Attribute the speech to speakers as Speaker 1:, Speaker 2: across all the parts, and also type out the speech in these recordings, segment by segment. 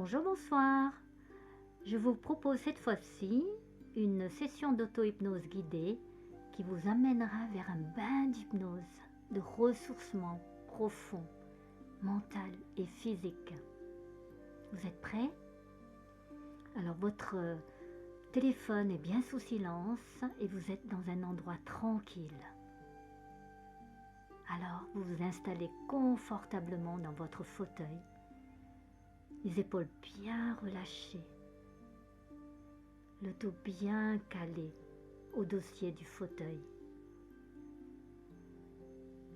Speaker 1: Bonjour, bonsoir. Je vous propose cette fois-ci une session d'auto-hypnose guidée qui vous amènera vers un bain d'hypnose, de ressourcement profond, mental et physique. Vous êtes prêts? Alors votre téléphone est bien sous silence et vous êtes dans un endroit tranquille. Alors vous vous installez confortablement dans votre fauteuil, les épaules bien relâchées, le dos bien calé au dossier du fauteuil,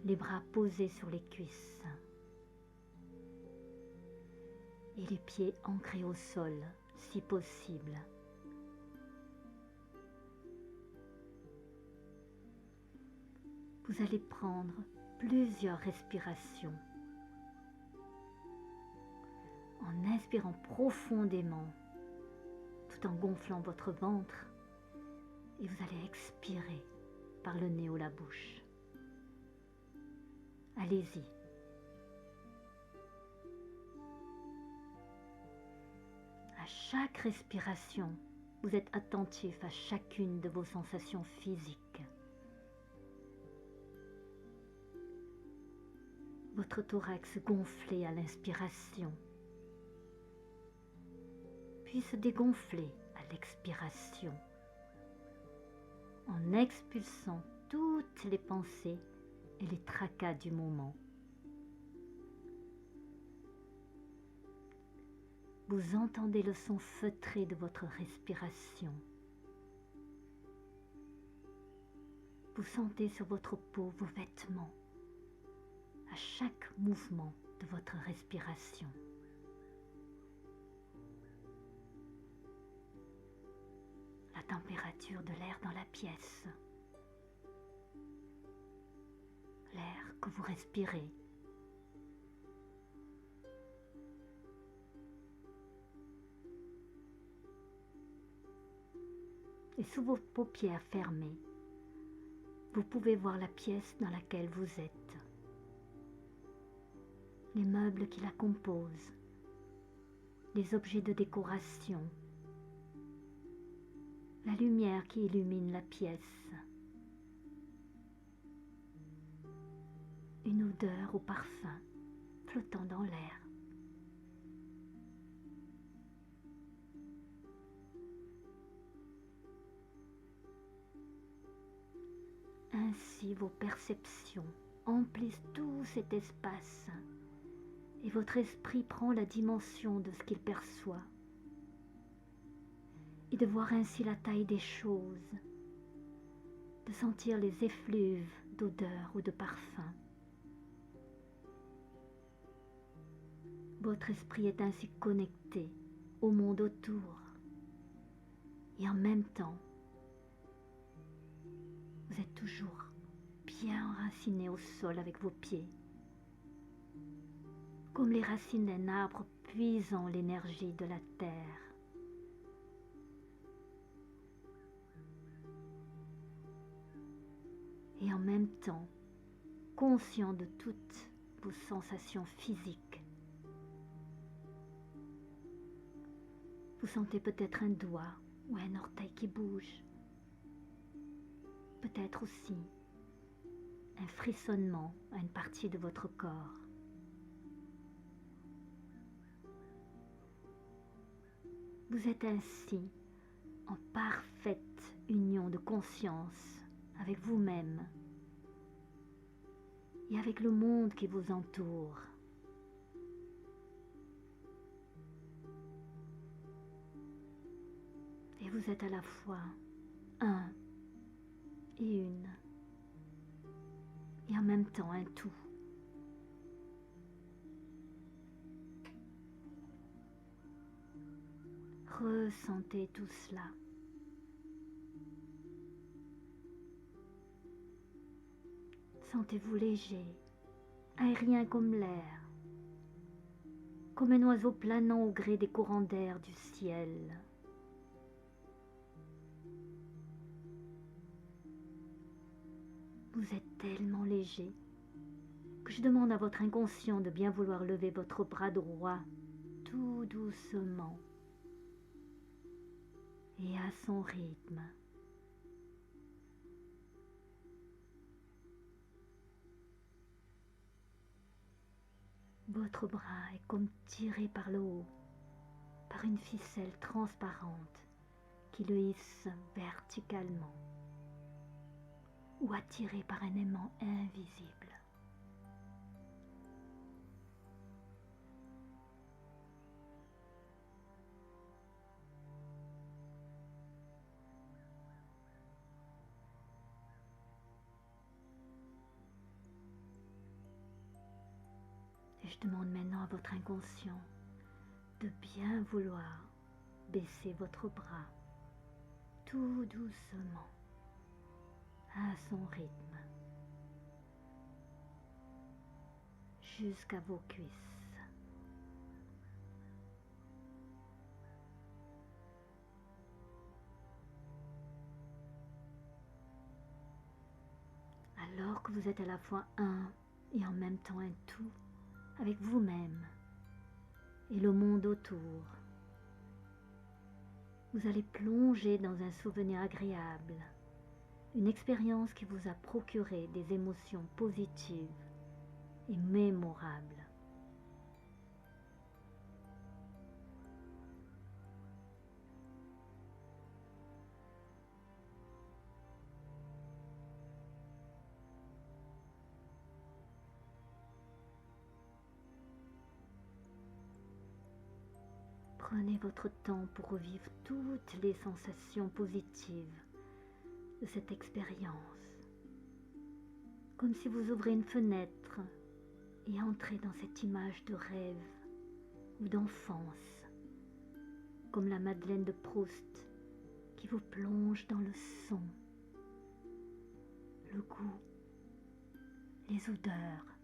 Speaker 1: les bras posés sur les cuisses et les pieds ancrés au sol si possible. Vous allez prendre plusieurs respirations en inspirant profondément tout en gonflant votre ventre et vous allez expirer par le nez ou la bouche. Allez-y. À chaque respiration, vous êtes attentif à chacune de vos sensations physiques. Votre thorax gonflé à l'inspiration, puis se dégonfler à l'expiration, en expulsant toutes les pensées et les tracas du moment. Vous entendez le son feutré de votre respiration. Vous sentez sur votre peau vos vêtements à chaque mouvement de votre respiration. La température de l'air dans la pièce, l'air que vous respirez. Et sous vos paupières fermées, vous pouvez voir la pièce dans laquelle vous êtes, les meubles qui la composent, les objets de décoration, la lumière qui illumine la pièce, une odeur au parfum flottant dans l'air. Ainsi vos perceptions emplissent tout cet espace et votre esprit prend la dimension de ce qu'il perçoit et de voir ainsi la taille des choses, de sentir les effluves d'odeur ou de parfum. Votre esprit est ainsi connecté au monde autour et en même temps, vous êtes toujours bien enraciné au sol avec vos pieds, comme les racines d'un arbre puisant l'énergie de la terre. Et en même temps, conscient de toutes vos sensations physiques. Vous sentez peut-être un doigt ou un orteil qui bouge. Peut-être aussi un frissonnement à une partie de votre corps. Vous êtes ainsi en parfaite union de conscience avec vous-même et avec le monde qui vous entoure. Et vous êtes à la fois un et une, et en même temps un tout. Ressentez tout cela. Sentez-vous léger, aérien comme l'air, comme un oiseau planant au gré des courants d'air du ciel. Vous êtes tellement léger que je demande à votre inconscient de bien vouloir lever votre bras droit tout doucement et à son rythme. Votre bras est comme tiré par le haut, par une ficelle transparente qui le hisse verticalement ou attiré par un aimant invisible. Et je demande maintenant à votre inconscient de bien vouloir baisser votre bras tout doucement à son rythme jusqu'à vos cuisses. Alors que vous êtes à la fois un et en même temps un tout avec vous-même et le monde autour, vous allez plonger dans un souvenir agréable, une expérience qui vous a procuré des émotions positives et mémorables. Prenez votre temps pour revivre toutes les sensations positives de cette expérience, comme si vous ouvrez une fenêtre et entrez dans cette image de rêve ou d'enfance, comme la Madeleine de Proust qui vous plonge dans le son, le goût, les odeurs,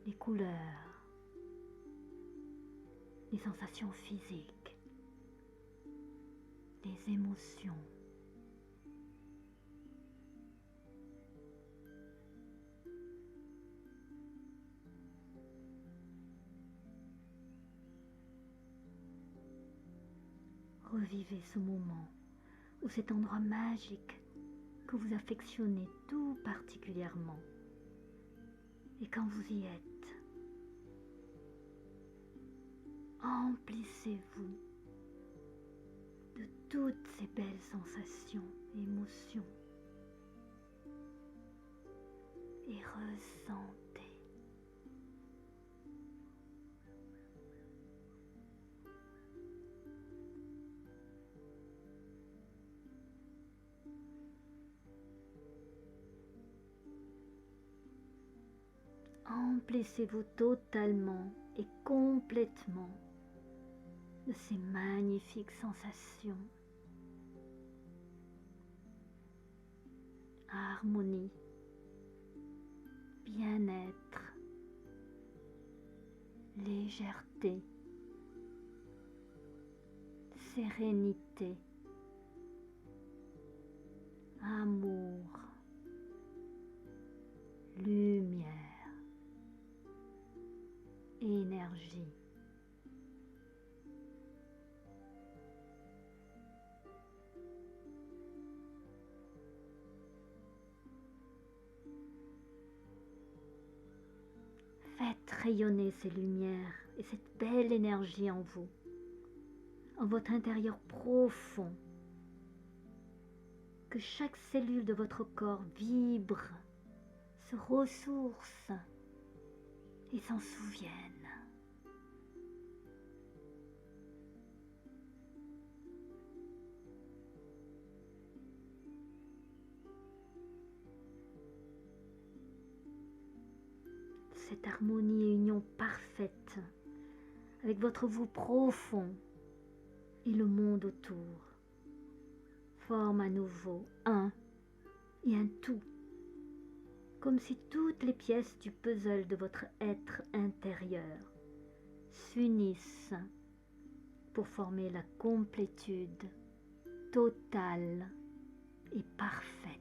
Speaker 1: les couleurs, les sensations physiques, les émotions. Revivez ce moment ou cet endroit magique que vous affectionnez tout particulièrement. Et quand vous y êtes, emplissez-vous de toutes ces belles sensations, émotions et ressentez. Emplissez-vous totalement et complètement de ces magnifiques sensations. Harmonie, bien-être, légèreté, sérénité, amour, lumière, énergie. Faites rayonner ces lumières et cette belle énergie en vous, en votre intérieur profond. Que chaque cellule de votre corps vibre, se ressource et s'en souvienne. Cette harmonie et union parfaite avec votre vous profond et le monde autour forment à nouveau un et un tout, comme si toutes les pièces du puzzle de votre être intérieur s'unissent pour former la complétude totale et parfaite.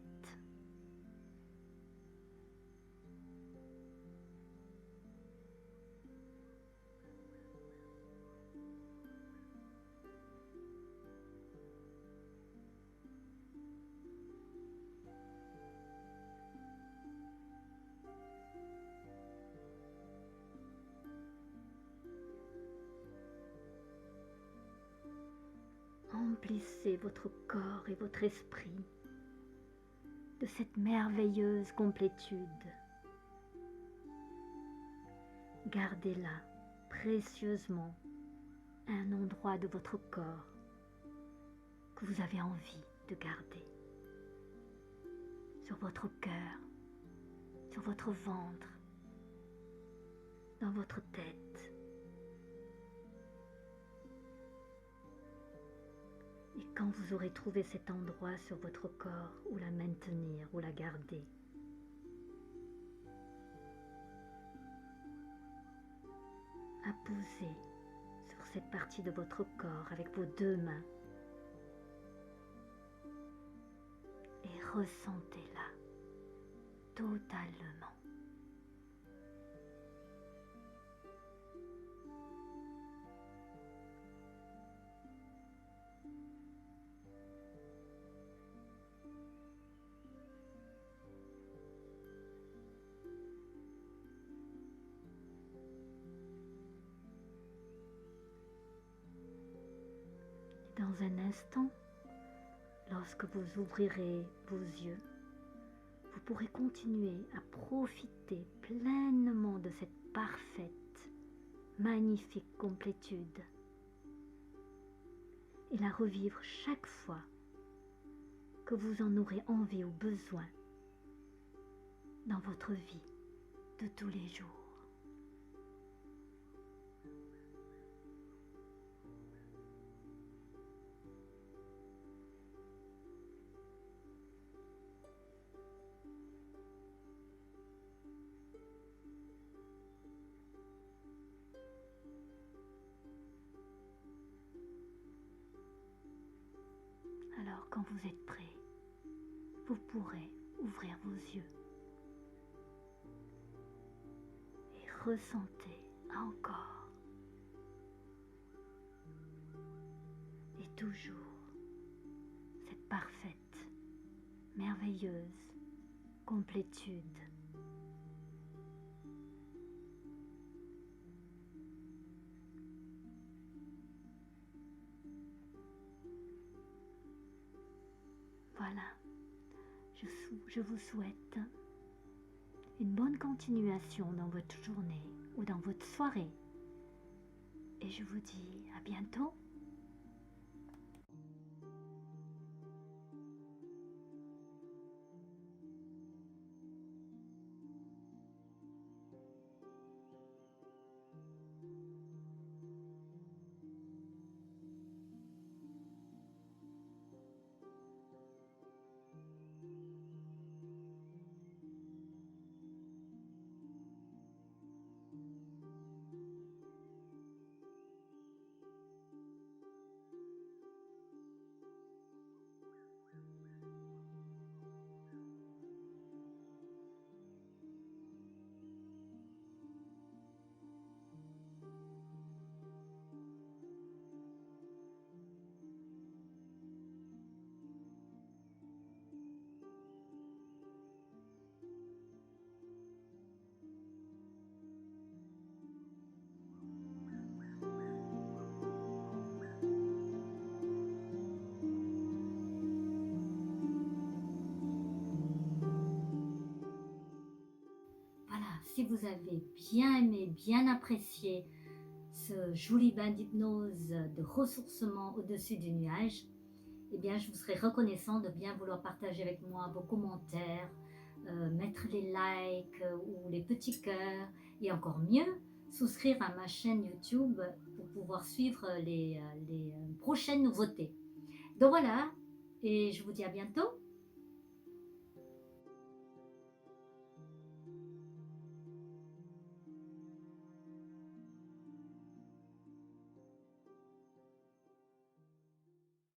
Speaker 1: remplissez votre corps et votre esprit de cette merveilleuse complétude. Gardez-la précieusement à un endroit de votre corps que vous avez envie de garder. Sur votre cœur, sur votre ventre, dans votre tête. Et quand vous aurez trouvé cet endroit sur votre corps où la maintenir, où la garder, apposez sur cette partie de votre corps avec vos deux mains et ressentez-la totalement. Dans un instant, lorsque vous ouvrirez vos yeux, vous pourrez continuer à profiter pleinement de cette parfaite, magnifique complétude et la revivre chaque fois que vous en aurez envie ou besoin dans votre vie de tous les jours. Alors, quand vous êtes prêt, vous pourrez ouvrir vos yeux et ressentez encore et toujours cette parfaite, merveilleuse complétude. Voilà, je vous souhaite une bonne continuation dans votre journée ou dans votre soirée. Et je vous dis à bientôt. Si vous avez bien aimé, bien apprécié ce joli bain d'hypnose de ressourcement au-dessus du nuage, eh bien je vous serais reconnaissant de bien vouloir partager avec moi vos commentaires, mettre les likes ou les petits cœurs et encore mieux, souscrire à ma chaîne YouTube pour pouvoir suivre les prochaines nouveautés. Donc voilà, et je vous dis à bientôt.